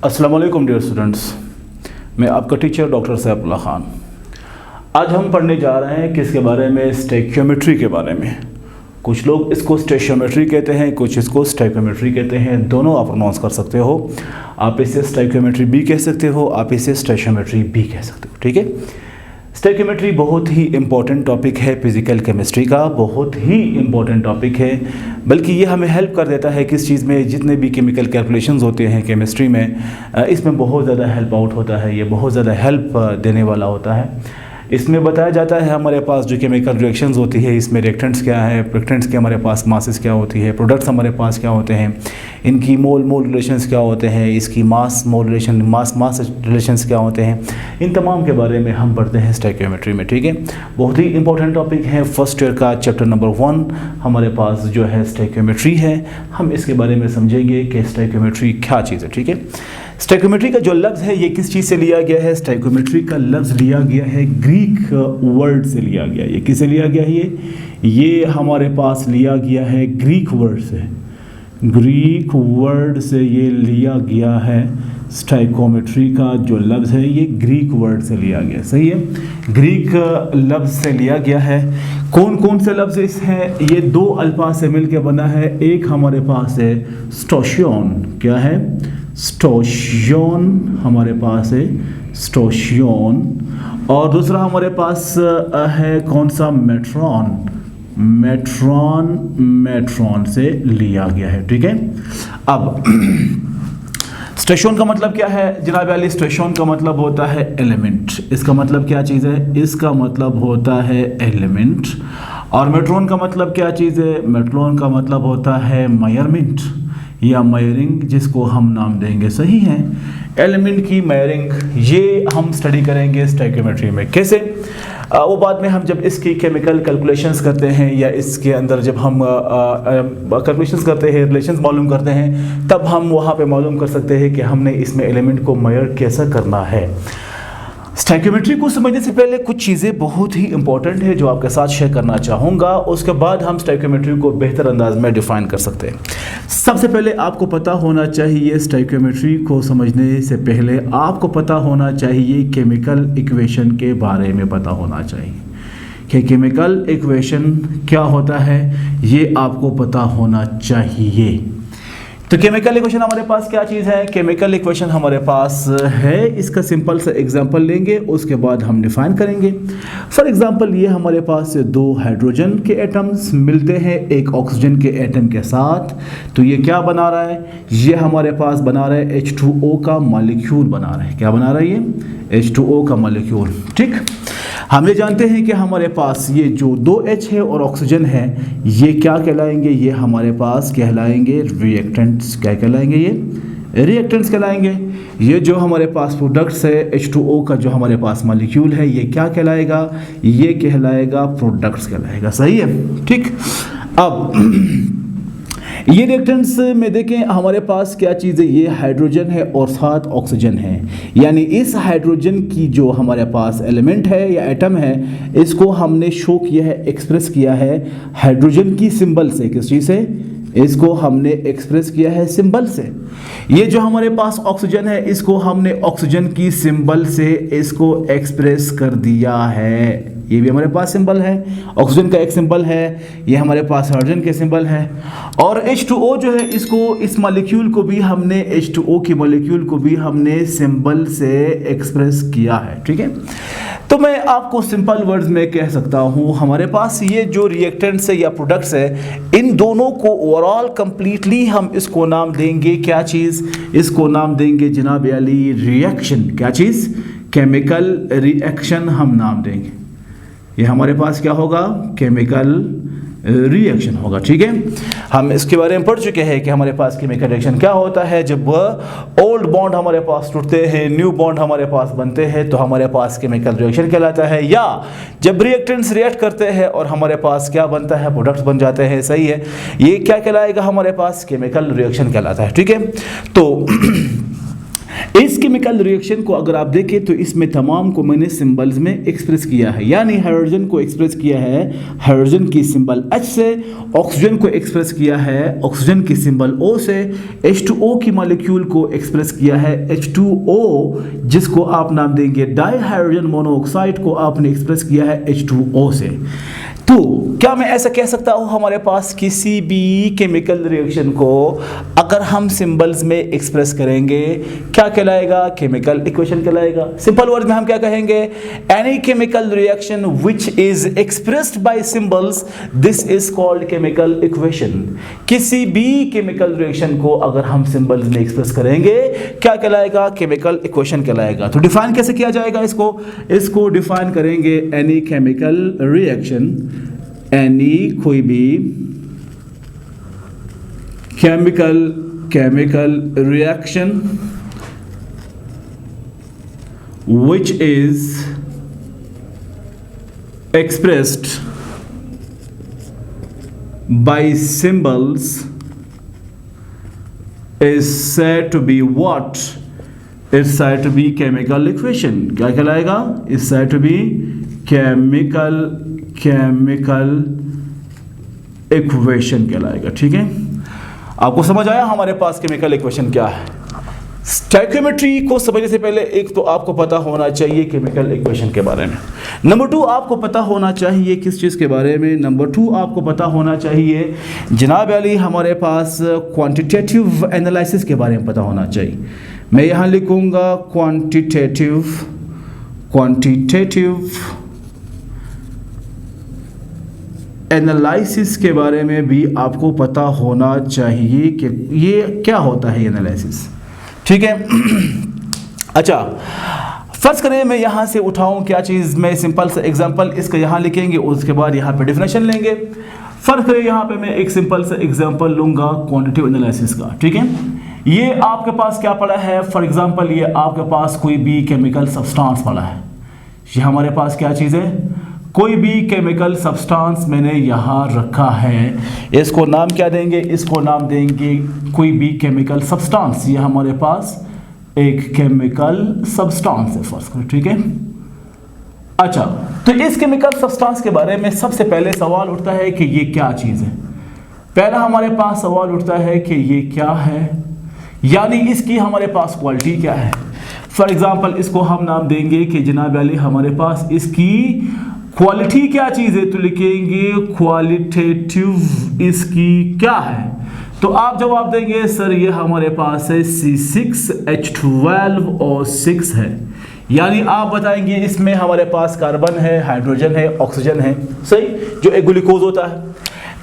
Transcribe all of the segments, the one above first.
अस्सलाम वालेकुम dear students, मैं आपका टीचर डॉक्टर सैफुल्लाह खान। आज हम पढ़ने जा रहे हैं किसके बारे में? स्टोइकियोमेट्री के बारे में। कुछ लोग इसको स्टोइकियोमेट्री कहते हैं, कुछ इसको स्टोइकियोमेट्री कहते हैं। दोनों आप प्रोनाउंस कर सकते हो। आप इसे स्टोइकियोमेट्री भी कह सकते हो, आप इसे स्टोइकियोमेट्री भी कह सकते हो। ठीक है। स्टोइकियोमेट्री बहुत ही इंपॉर्टेंट टॉपिक है फिज़िकल केमिस्ट्री का, बहुत ही इंपॉर्टेंट टॉपिक है। बल्कि ये हमें हेल्प कर देता है किस चीज़ में? जितने भी केमिकल कैलकुलेशंस होते हैं केमिस्ट्री में, इसमें बहुत ज़्यादा हेल्प आउट होता है। ये बहुत ज़्यादा हेल्प देने वाला होता है। इसमें बताया जाता है हमारे पास जो केमिकल रिएक्शंस होती है, इसमें रिएक्टेंट्स क्या है, प्रोडक्टेंट्स के हमारे पास मासेस क्या होती है, प्रोडक्ट्स हमारे पास क्या होते हैं, इनकी मोल रिलेशंस क्या होते हैं, इसकी मास रिलेशंस क्या होते हैं। इन तमाम के बारे में हम पढ़ते हैं स्टोइकियोमेट्री में। ठीक है। बहुत ही इंपॉर्टेंट टॉपिक है। फर्स्ट ईयर का चैप्टर नंबर 1 हमारे पास जो है स्टोइकियोमेट्री है। हम इसके बारे में समझेंगे कि स्टोइकियोमेट्री क्या चीज़ है। ठीक है। स्टोइकियोमेट्री का जो लफ्ज़ है ये किस चीज़ से लिया गया है? स्टोइकियोमेट्री का लफ्ज़ लिया गया है ग्रीक वर्ड से लिया गया। ये किससे लिया गया है? ये हमारे पास लिया गया है ग्रीक वर्ड से। ग्रीक वर्ड से ये लिया गया है। स्टोइकियोमेट्री का जो लफ्ज़ है ये ग्रीक वर्ड से लिया गया। सही है, ग्रीक लफ्ज़ से लिया गया है। कौन कौन से लफ्ज़ इस हैं? ये दो अल्फाज से मिलकर बना है। एक हमारे पास है स्टोशियन। क्या है? स्टोशियन हमारे पास है, स्टोशियन। और दूसरा हमारे पास है कौन सा? मेट्रॉन। मेट्रॉन से लिया गया है। ठीक है। अब स्टोशियन का मतलब क्या है जनाब अली? स्टोशियन का मतलब होता है एलिमेंट। इसका मतलब क्या चीज़ है? इसका मतलब होता है एलिमेंट। और मेट्रॉन का मतलब क्या चीज़ है? मेट्रॉन का मतलब होता है मेजरमेंट या मेयरिंग, जिसको हम नाम देंगे। सही है, एलिमेंट की मेयरिंग। ये हम स्टडी करेंगे स्टोइकियोमेट्री में। कैसे? वो बाद में हम जब इसकी केमिकल कैलकुलेशंस करते हैं या इसके अंदर जब हम कैलकुलेशंस करते हैं, रिलेशंस मालूम करते हैं, तब हम वहाँ पे मालूम कर सकते हैं कि हमने इसमें एलिमेंट को मेयर कैसा करना है। स्टोइकियोमेट्री को समझने से पहले कुछ चीज़ें बहुत ही इंपॉर्टेंट है जो आपके साथ शेयर करना चाहूँगा। उसके बाद हम स्टोइकियोमेट्री को बेहतर अंदाज में डिफ़ाइन कर सकते हैं। सबसे पहले आपको पता होना चाहिए, स्टोइकियोमेट्री को समझने से पहले आपको पता होना चाहिए केमिकल इक्वेशन के बारे में पता होना चाहिए कि केमिकल इक्वेशन क्या होता है, ये आपको पता होना चाहिए। तो केमिकल इक्वेशन हमारे पास क्या चीज़ है? केमिकल इक्वेशन हमारे पास है, इसका सिंपल सा एग्जांपल लेंगे, उसके बाद हम डिफाइन करेंगे। फॉर एग्जांपल ये हमारे पास दो हाइड्रोजन के एटम्स मिलते हैं एक ऑक्सीजन के एटम के साथ। तो ये क्या बना रहा है? ये हमारे पास बना रहा है H2O का मॉलिक्यूल बना रहा है। क्या बना रहा है ये? H2O का मॉलिक्यूल। ठीक। हम ये जानते हैं कि हमारे पास ये जो 2H है और ऑक्सीजन है, ये क्या कहलाएंगे? ये हमारे पास कहलाएंगे रिएक्टेंट्स। क्या कहलाएंगे? ये रिएक्टेंट्स कहलाएंगे। ये जो हमारे पास प्रोडक्ट्स है H2O का जो हमारे पास मॉलिक्यूल है, ये क्या कहलाएगा? ये कहलाएगा प्रोडक्ट्स कहलाएगा। सही है। ठीक। अब ये रिएक्टेंट्स में देखें हमारे पास क्या चीज़ है? ये हाइड्रोजन है और साथ ऑक्सीजन है। यानी इस हाइड्रोजन की जो हमारे पास एलिमेंट है या एटम है, इसको हमने शो किया है, एक्सप्रेस किया है हाइड्रोजन की सिंबल से। किस चीज़ से? इसको हमने एक्सप्रेस किया है सिंबल से। ये जो हमारे पास ऑक्सीजन है, इसको हमने ऑक्सीजन की सिंबल से इसको एक्सप्रेस कर दिया है। ये भी हमारे पास सिंबल है, ऑक्सीजन का एक सिंबल है। ये हमारे पास हाइड्रोजन के सिंबल है। और H2O जो है, इसको इस मॉलिक्यूल को भी हमने H2O की मॉलिक्यूल को भी हमने सिंबल से एक्सप्रेस किया है। ठीक है। तो मैं आपको सिंपल वर्ड्स में कह सकता हूँ, हमारे पास ये जो रिएक्टेंट्स है या प्रोडक्ट्स है, इन दोनों को ओवरऑल कंप्लीटली हम इसको नाम देंगे क्या चीज़? इसको नाम देंगे जनाब अली रिएक्शन। क्या चीज़? केमिकल रिएक्शन हम नाम देंगे। ये हमारे पास क्या होगा? केमिकल रिएक्शन होगा। ठीक है। हम इसके बारे में पढ़ चुके हैं कि हमारे पास केमिकल रिएक्शन क्या होता है। जब ओल्ड बॉन्ड हमारे पास टूटते हैं, न्यू बॉन्ड हमारे पास बनते हैं, तो हमारे पास केमिकल रिएक्शन कहलाता है। या जब रिएक्टेंट्स रिएक्ट करते हैं और हमारे पास क्या बनता है? प्रोडक्ट्स बन जाते हैं। सही है। ये क्या कहलाएगा? हमारे पास केमिकल रिएक्शन कहलाता है। ठीक है। तो इस केमिकल रिएक्शन को अगर आप देखें तो इसमें तमाम को मैंने सिंबल्स में एक्सप्रेस किया है, यानी हाइड्रोजन को एक्सप्रेस किया है हाइड्रोजन की सिंबल H से, ऑक्सीजन को एक्सप्रेस किया है ऑक्सीजन की सिंबल O से, H2O की मॉलिक्यूल को एक्सप्रेस किया है H2O, जिसको आप नाम देंगे डाई हाइड्रोजन मोनोऑक्साइड को आपने एक्सप्रेस किया है H2O से। तो क्या मैं ऐसा कह सकता हूँ हमारे पास किसी भी केमिकल रिएक्शन को अगर हम सिंबल्स में एक्सप्रेस करेंगे क्या कहलाएगा? केमिकल इक्वेशन कहलाएगा। सिंपल वर्ड में हम क्या कहेंगे? Any chemical reaction which is expressed by symbols, this is called chemical equation. किसी भी केमिकल रिएक्शन को अगर हम सिंबल्स में एक्सप्रेस करेंगे क्या कहलाएगा? केमिकल इक्वेशन कहलाएगा। तो डिफाइन कैसे किया जाएगा इसको डिफाइन करेंगे एनी केमिकल रिएक्शन, एनी कोई भी chemical reaction which is expressed by symbols is said to be what? It's said to be chemical equation। क्या कहलाएगा? It's said to be chemical equation कहलाएगा। ठीक है, आपको समझ आया हमारे पास केमिकल इक्वेशन क्या है? स्टोइकियोमेट्री को समझने से पहले एक तो आपको पता होना चाहिए केमिकल इक्वेशन के बारे में, नंबर 2 आपको पता होना चाहिए किस चीज़ के बारे में, नंबर 2 आपको पता होना चाहिए जनाब अली हमारे पास क्वांटिटेटिव एनालिसिस के बारे में पता होना चाहिए। मैं यहाँ लिखूँगा क्वांटिटेटिव एनालिसिस के बारे में भी आपको पता होना चाहिए कि ये क्या होता है एनालिसिस। ठीक है अच्छा, फर्स्ट करें मैं यहाँ से उठाऊँ क्या चीज़, मैं सिंपल सा एग्जांपल इसका यहाँ लिखेंगे, उसके बाद यहाँ पे डेफिनेशन लेंगे। फर्स्ट करें यहाँ पे मैं एक सिंपल सा एग्जांपल लूँगा क्वांटिटेटिव एनालिसिस का। ठीक है, ये आपके पास क्या पड़ा है? फॉर एग्जांपल ये आपके पास कोई भी केमिकल सब्सटेंस पड़ा है। ये हमारे पास क्या चीज़ है? कोई भी केमिकल सब्सटेंस मैंने यहाँ रखा है, इसको नाम क्या देंगे? इसको नाम देंगे कोई भी केमिकल सब्सटेंस। ये हमारे पास एक केमिकल सब्सटेंस है फर्स्ट। ठीक है, अच्छा तो इस केमिकल सब्सटेंस के बारे में सबसे पहले सवाल उठता है कि ये क्या चीज़ है। पहला हमारे पास सवाल उठता है कि ये क्या है, यानी इसकी हमारे पास क्वालिटी क्या है। फॉर एग्जाम्पल इसको हम नाम देंगे कि जनाब अली हमारे पास इसकी क्वालिटी क्या चीज़ है, तो लिखेंगे क्वालिटेटिव इसकी क्या है। तो आप जवाब देंगे सर ये हमारे पास है C6H12 और 6 है, यानी आप बताएंगे इसमें हमारे पास कार्बन है, हाइड्रोजन है, ऑक्सीजन है, सही, जो एक ग्लूकोज होता है।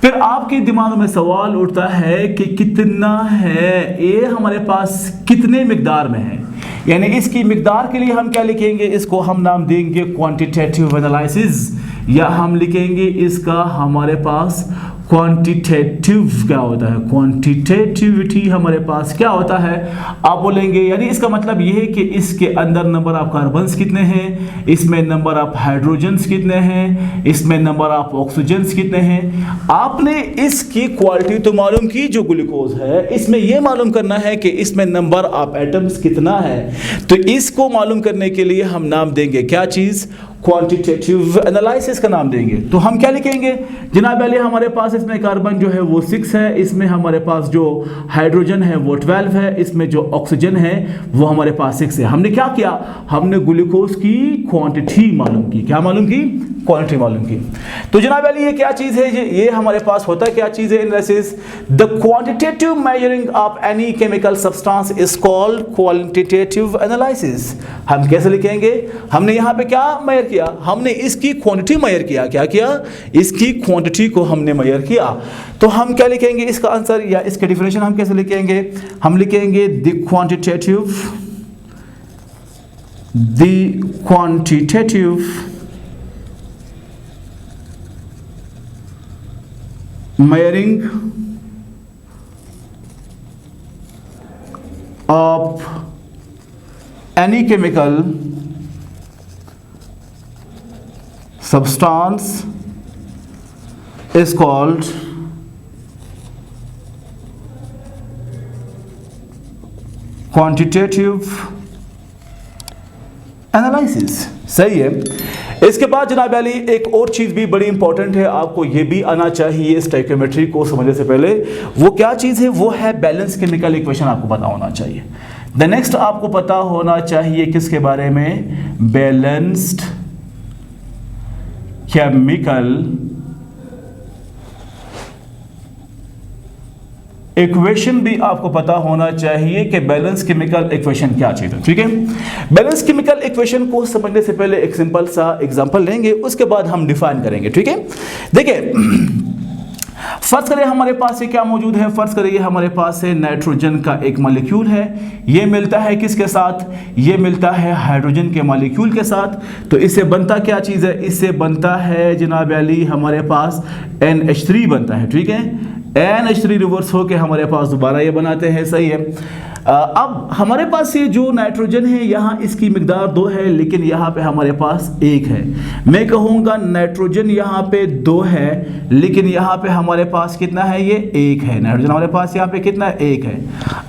फिर आपके दिमाग में सवाल उठता है कि कितना है, ये हमारे पास कितने मिकदार में है, यानी इसकी मिकदार के लिए हम क्या लिखेंगे? इसको हम नाम देंगे क्वांटिटेटिव एनालिसिस, या हम लिखेंगे इसका हमारे पास क्वांटिटेटिव क्या होता है, क्वांटिटेटिविटी हमारे पास क्या होता है आप बोलेंगे, यानी इसका मतलब ये है कि इसके अंदर नंबर ऑफ कार्बन्स कितने हैं, इसमें नंबर ऑफ हाइड्रोजन्स कितने हैं, इसमें नंबर ऑफ ऑक्सीजन्स कितने हैं। आपने इसकी क्वालिटी तो मालूम की जो ग्लूकोज है, इसमें यह मालूम करना है कि इसमें नंबर ऑफ एटम्स कितना है। तो इसको मालूम करने के लिए हम नाम देंगे क्या चीज़, क्वांटिटेटिव एनालिसिस का नाम देंगे। तो हम क्या लिखेंगे जनाब अली, हमारे पास इसमें कार्बन जो है वो 6 है, इसमें हमारे पास जो हाइड्रोजन है वो 12 है, इसमें जो ऑक्सीजन है वो हमारे पास 6 है। हमने क्या किया, हमने ग्लूकोज की क्वांटिटी मालूम की। क्या मालूम की? क्वांटिटी मालूम की। तो जनाब अली ये क्या चीज़ है, ये हमारे पास होता क्या चीज़ है analysis, the quantitative measuring of any chemical substance is called quantitative analysis. हम कैसे लिखेंगे, हमने यहाँ पे क्या मेजर किया, हमने इसकी क्वांटिटी मेजर किया। क्या किया? इसकी क्वांटिटी को हमने मेजर किया। तो हम क्या लिखेंगे इसका आंसर, या इसके डिफिनेशन हम कैसे लिखेंगे, हम लिखेंगे the quantitative measuring of any chemical substance is called quantitative analysis. सही है। इसके बाद जनाब अली एक और चीज़ भी बड़ी इंपॉर्टेंट है, आपको ये भी आना चाहिए स्टोइकियोमेट्री को समझने से पहले। वो क्या चीज़ है? वो है बैलेंस केमिकल इक्वेशन, आपको पता होना चाहिए। द नेक्स्ट आपको पता होना चाहिए किसके बारे में? बैलेंस्ड केमिकल इक्वेशन भी आपको पता होना चाहिए कि बैलेंस केमिकल इक्वेशन क्या चीज़ है। ठीक है। बैलेंस केमिकल इक्वेशन को समझने से पहले एक सिंपल सा एग्जांपल लेंगे, उसके बाद हम डिफाइन करेंगे। ठीक है। देखिए, फर्ज करें हमारे पास ये क्या मौजूद है? फर्ज करिए हमारे पास है नाइट्रोजन का एक मॉलिक्यूल है। ये मिलता है किसके साथ? ये मिलता है हाइड्रोजन के मॉलिक्यूल के साथ। तो इससे बनता क्या चीज़ है? इससे बनता है जनाब अली हमारे पास NH3 बनता है। ठीक है। NH3 रिवर्स होके हमारे पास दोबारा ये बनाते हैं। सही है। अब हमारे पास ये जो नाइट्रोजन है यहाँ इसकी मिकदार 2 है, लेकिन यहाँ पे हमारे पास 1 है। मैं कहूँगा नाइट्रोजन यहाँ पे 2 है, लेकिन यहाँ पे हमारे पास कितना है? ये 1 है। नाइट्रोजन हमारे पास यहाँ पे कितना है? 1 है।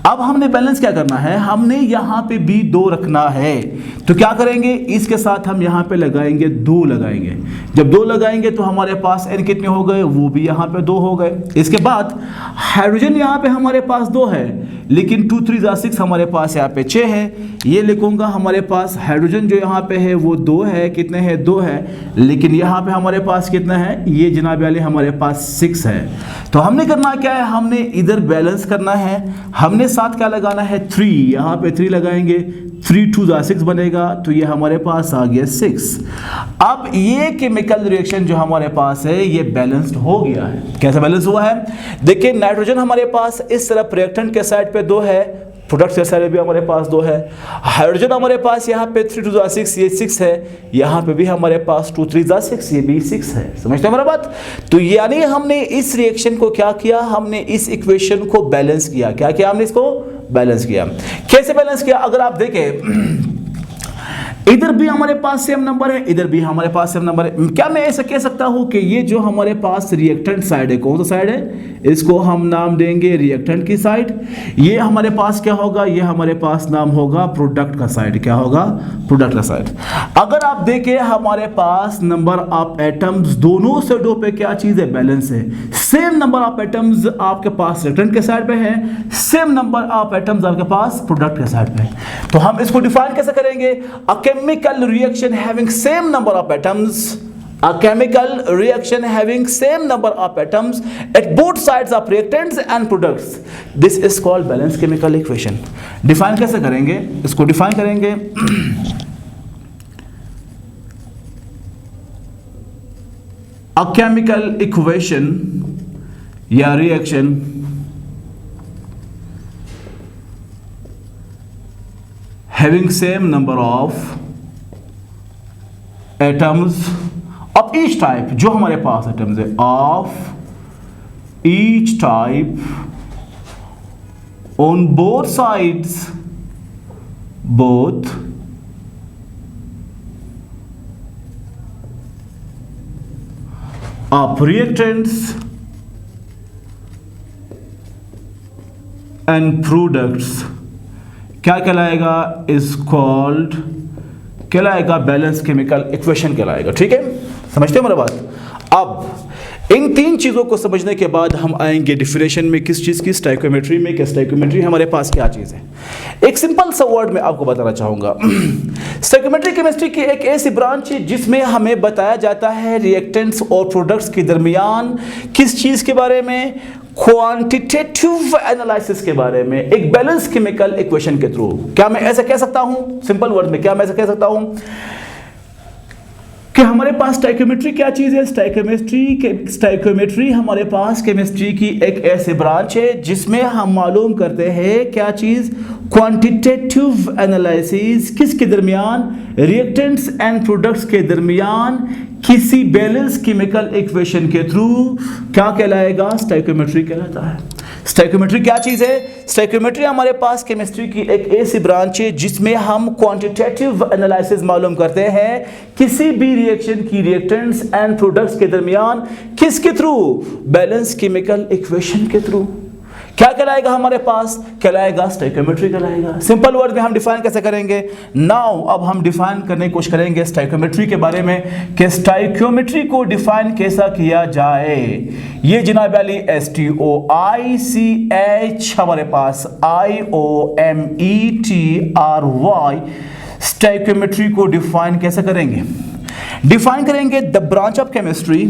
अब हमने बैलेंस क्या करना है? हमने यहाँ पे भी 2 रखना है। तो क्या करेंगे? इसके साथ हम यहाँ पे लगाएंगे 2 लगाएंगे। जब 2 लगाएंगे तो हमारे पास N कितने हो गए? वो भी यहाँ पे 2 हो गए। इसके बाद हाइड्रोजन यहाँ पे हमारे पास 2 है, लेकिन 2 3 6 हमारे पास यहाँ पे 6 है। ये लिखूंगा हमारे पास हाइड्रोजन जो यहाँ पे है वो 2 है। कितने है? 2 है, लेकिन यहाँ पे हमारे पास कितना है? ये जनाब वाले हमारे पास 6 है। तो हमने करना क्या है? हमने इधर बैलेंस करना है। हमने साथ क्या लगाना है? 3। यहाँ पे 3 लगाएंगे, 3 2 6 बनेगा, तो ये हमारे पास आ गया 6। अब ये केमिकल रिएक्शन जो हमारे पास है ये बैलेंस्ड हो गया है। कैसे बैलेंस हुआ है? देखिए, नाइट्रोजन हमारे पास इस तरफ रिएक्टेंट के साइड पे 2 है, प्रोडक्ट के साइड भी हमारे पास 2 है। हाइड्रोजन हमारे पास यहाँ पे 3 2 6 ये 6 है, यहाँ पे भी हमारे पास 2 3 6 ये भी 6 है। समझते हैं मेरा बात? तो यानी हमने इस रिएक्शन को क्या किया? हमने इस इक्वेशन को बैलेंस किया। क्या किया हमने? इसको बैलेंस किया। कैसे बैलेंस किया? अगर आप देखें, इधर भी हमारे पास सेम नंबर है, इधर भी हमारे पास सेम नंबर है। क्या मैं ऐसा कह सकता हूं कि ये जो हमारे पास रिएक्टेंट साइड है, कौन सा साइड है? इसको हम नाम देंगे रिएक्टेंट की साइड। ये हमारे पास क्या होगा? ये हमारे पास नाम होगा प्रोडक्ट का साइड। क्या होगा? प्रोडक्ट का साइड। अगर आप देखें हमारे पास नंबर ऑफ एटम्स दोनों साइडों पे क्या चीज है? बैलेंस है। सेम नंबर ऑफ एटम्स आपके पास रिएक्टेंट के साइड पे है, सेम नंबर ऑफ एटम्स आपके पास प्रोडक्ट के साइड पे है। तो हम इसको डिफाइन कैसे करेंगे? chemical reaction having same number of atoms, a chemical reaction having same number of atoms at both sides of reactants and products, this is called balanced chemical equation. define कैसे करेंगे? इसको define करेंगे a chemical equation या reaction having same number of atoms of each type, जो हमारे पास atoms है, of each type on both sides, both of reactants and products, क्या कहलाएगा? इज कॉल्ड कहलाएगा बैलेंस केमिकल इक्वेशन कहलाएगा। ठीक है। समझते हो मेरा बात? अब इन 3 चीज़ों को समझने के बाद हम आएंगे डिफिनेशन में। किस चीज़ की? स्टोइकियोमेट्री में। कि स्टोइकियोमेट्री हमारे पास क्या चीज़ है? एक सिंपल सा वर्ड में आपको बताना चाहूँगा। स्टोइकियोमेट्री केमिस्ट्री की एक ऐसी ब्रांच है जिसमें हमें बताया जाता है रिएक्टेंट्स और प्रोडक्ट्स के दरमियान किस चीज़ के बारे में? क्वांटिटेटिव एनालिसिस के बारे में, एक बैलेंस केमिकल इक्वेशन के थ्रू। क्या मैं ऐसा कह सकता हूं? सिंपल वर्ड में क्या मैं ऐसा कह सकता हूं कि हमारे पास स्टोइकियोमेट्री क्या चीज़ है? स्टोइकियोमेट्री हमारे पास केमिस्ट्री की एक ऐसी ब्रांच है जिसमें हम मालूम करते हैं क्या चीज़? क्वांटिटेटिव एनालिसिस किसके दरमियान? रिएक्टेंट्स एंड प्रोडक्ट्स के दरमियान किसी बैलेंस केमिकल इक्वेशन के थ्रू क्या कहलाएगा? स्टोइकियोमेट्री कहलाता है। स्टोइकियोमेट्री क्या चीज़ है? स्टोइकियोमेट्री हमारे पास केमिस्ट्री की एक ऐसी ब्रांच है जिसमें हम क्वांटिटेटिव एनालिसिस मालूम करते हैं किसी भी रिएक्शन की रिएक्टेंट्स एंड प्रोडक्ट्स के दरमियान किसके थ्रू? बैलेंस केमिकल इक्वेशन के थ्रू। क्या कहलाएगा हमारे पास, कहलाएगा स्टोइकियोमेट्री कहलाएगा। सिंपल वर्ड में हम डिफाइन कैसे करेंगे, नाउ अब हम डिफाइन करने की कोशिश करेंगे स्टोइकियोमेट्री के बारे में कि स्टोइकियोमेट्री को डिफाइन कैसा किया जाए। ये जनाब वाली STOICH हमारे पास IOMETRY स्टोइकियोमेट्री को डिफाइन कैसे करेंगे, डिफाइन करेंगे द ब्रांच ऑफ केमिस्ट्री,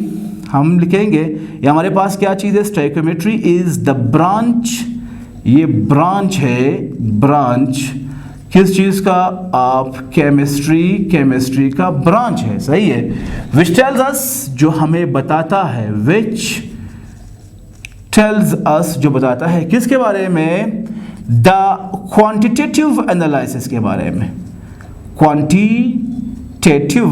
हम लिखेंगे ये हमारे पास क्या चीज़ है, स्टोइकियोमेट्री इज द ब्रांच, ये ब्रांच है, ब्रांच किस चीज़ का, आप केमिस्ट्री का ब्रांच है, सही है। विच टेल्स अस, जो हमें बताता है, विच टेल्स अस, जो बताता है किसके बारे में, द क्वांटिटेटिव एनालिसिस के बारे में, क्वांटिटेटिव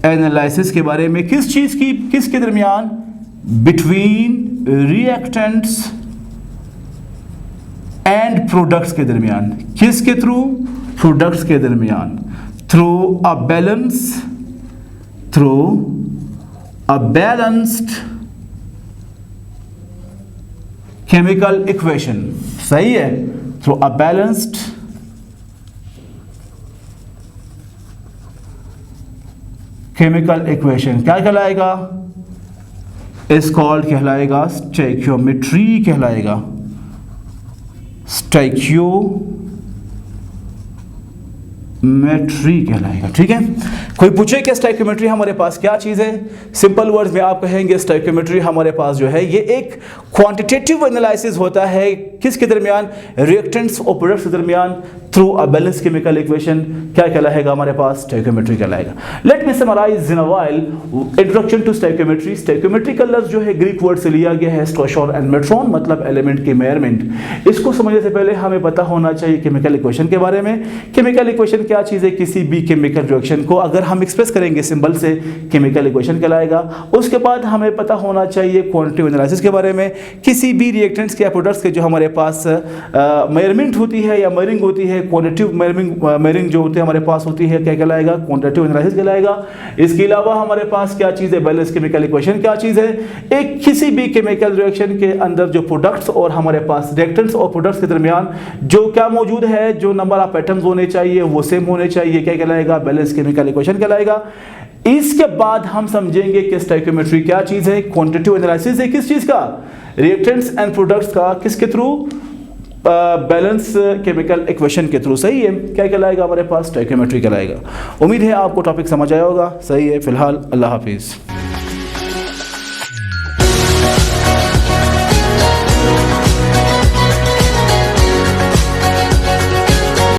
एनालिसिस के बारे में, किस चीज़ की, किसके दरमियान, बिटवीन रिएक्टेंट्स एंड प्रोडक्ट्स के दरमियान, किसके थ्रू, प्रोडक्ट्स के दरमियान, through a balanced chemical equation, सही है, through a balanced chemical equation, क्या कहलाएगा, इस कॉल्ड कहलाएगा स्टोइकियोमेट्री कहलाएगा, स्टोइकियोमेट्री कहलाएगा। ठीक है, कोई पूछे कि स्टोइकियोमेट्री हमारे पास क्या चीज़ है, सिंपल वर्ड्स में आप कहेंगे स्टोइकियोमेट्री हमारे पास जो है ये एक क्वांटिटेटिव एनालिसिस होता है, किसके दरमियान, रिएक्टेंट्स और प्रोडक्ट्स के दरमियान, through a balance chemical equation, क्या कहलाएगा हमारे पास, स्टोइकियोमेट्री कहलाएगा। Let me summarise in a while introduction to stoichiometry. Stoichiometry का लफ्ज़ जो है ग्रीक वर्ड से लिया गया है स्टोशोन एंड मेट्रॉन, मतलब एलिमेंट की मेजरमेंट। इसको समझने से पहले हमें पता होना चाहिए केमिकल इक्वेशन के बारे में। केमिकल इक्वेशन क्या चीज़ है, किसी भी केमिकल रिएक्शन को अगर हम एक्सप्रेस करेंगे सिंबल से, केमिकल इक्वेशन कहलाएगा। उसके बाद हमें पता होना चाहिए क्वांटिटेटिव एनालिसिस के बारे में, किसी भी रिएक्टेंट्स के या प्रोडक्ट्स के जो हमारे पास मेजरमेंट होती है या मेजरिंग होती है, क्वांटिटेटिव मेजरिंग जो होती है हमारे पास होती है, क्या कहलाएगा, क्वांटिटेटिव एनालिसिस कहलाएगा। इसके अलावा हमारे पास क्या चीज़ है, बैलेंस केमिकल इक्वेशन क्या चीज़ है, एक किसी भी केमिकल रिएक्शन के अंदर जो प्रोडक्ट्स और हमारे पास रिएक्टेंट्स और प्रोडक्ट्स के दरमियान जो क्या मौजूद है, जो नंबर ऑफ एटम्स होने चाहिए वो सेम होने चाहिए, क्या कहलाएगा, बैलेंस केमिकल इक्वेशन कहलाएगा। इसके बाद हम समझेंगे कि स्टोइकियोमेट्री क्या चीज़ है, क्वांटिटेटिव एनालिसिस है किस चीज़ का, रिएक्टेंट्स एंड प्रोडक्ट्स का, किसके थ्रू, बैलेंस केमिकल इक्वेशन के थ्रू, सही है। क्या कहलाएगा हमारे पास, स्टोइकियोमेट्री कहलाएगा। उम्मीद है आपको टॉपिक समझ आया होगा, सही है। फिलहाल अल्लाह हाफिज़।